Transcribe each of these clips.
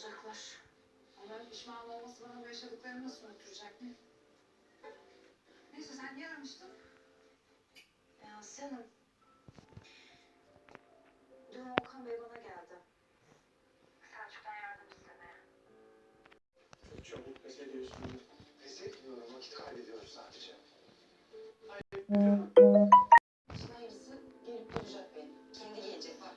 olacaklar. Onların pişman olması bana bu yaşadıklarını nasıl unutturacak ne? Neyse sen niye aramıştın? Ya Hanım, dün Volkan Bey bana geldi. Selçuk'tan yardım istemeye. Çok çabuk pes ediyorsun. Pes etmiyorum, vakit kaybediyorum sadece. Hayır, biliyorum. İşin hayırlısı gelip bulacak beni. Kendi gelecek bak.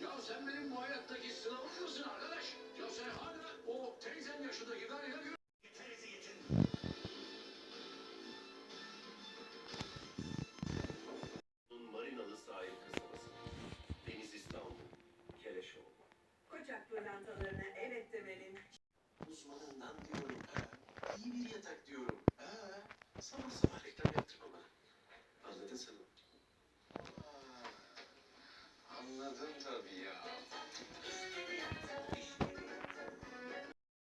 Ya sen benim bu hayattaki sınavım mısın arkadaş? Ya sen hala o teyzen yaşındaki karıyla gör. Yeterinizi yetin. Marinalı sahil kasabası. Deniz İstanbul. Keleşoğlu. Kocak pırlantalarına evet demenin. Uzmanından diyorum. İyi bir yatak diyorum. Sabah sabah reklam yaptırma bana. Anladın sen onu. Anladım tabii ya.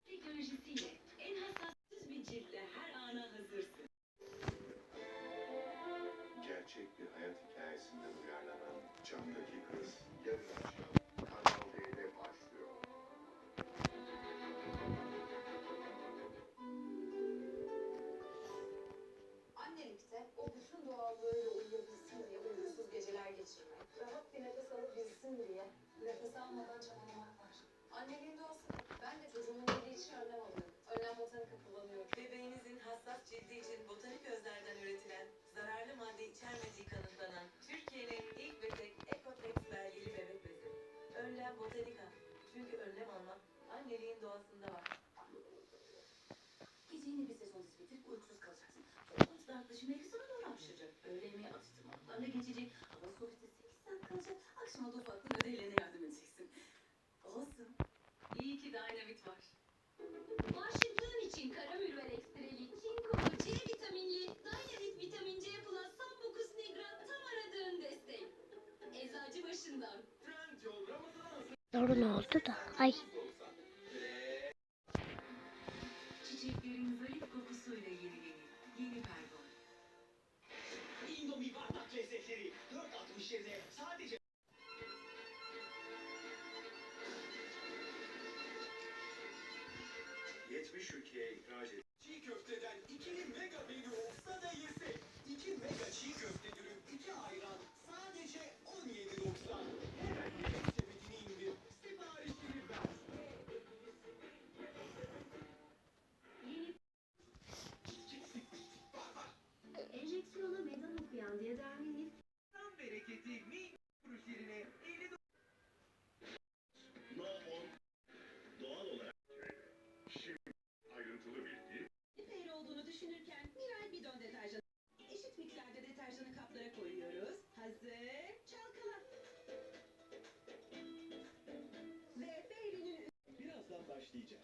Teknolojisiyle en hassassız bir ciltle her ana hazırsın. Gerçek bir hayat hikayesinden uyarlanan Camdaki Kız yarın akşam Kanal D'de başlıyor. Annelikte o bütün doğallığıyla uyuyabilsin diye uykusuz geceler geçirmek, rahat bir nefes alabilsin diye nefes almadan çabalamak var. Anneliğin doğası. Ben de çocuğumun iyiliği için önlem alıyorum. Önlem botanika kullanıyorum. Bebeğinizin hassas cildi için botanik özlerden üretilen, zararlı madde içermediği kanıtlanan Türkiye'nin ilk ve tek Ekotex belgeli bebek bezi. Önlem botanika. Çünkü önlem almak anneliğin doğasında var. Gece yine bir sezon bitirip uykusuz kalacaksın. Toplantıda arkadaşın belki sana doğru hapşıracak. Öğle yemeği atıştırmalarla geçecek. Hava soğukta 8 saat kalacak. Akşama da ufaktan ödevlerine yardım edeceksin. Olsun. İyi ki dinamit var. Bağışıklığın için karamürver ekstreli, çinko, C vitaminli, Dynavit vitamin C plus, Sambucus nigra tam aradığın destek. Eczacı başından. Trendyol Ramazan. Doğru ne oldu da? Ay. Çiçeklerin zarif kokusuyla yenilenir. Yeni Pergon. Indomie bardak lezzetleri 4.60 yerine sadece 70 ülkeye ihraç edilen çiğ köfteden ikili mega menü olsa da yesek. 2 mega çiğ köfte dürüm, 2 ayran sadece 17.90. Hemen yemek sepetini indir. Siparişini ver. Enjeksiyona meydan okuyan diye Tam bereketi mi kuruş yerine 50 No 10 doğal olarak şimdi ayrıntılı bilgi Eğri olduğunu düşünürken Miray Bidon deterjanı. Eşit miktarda deterjanı kaplara koyuyoruz. Hazır. Çalkala. Ve Fairy'nin birazdan başlayacak.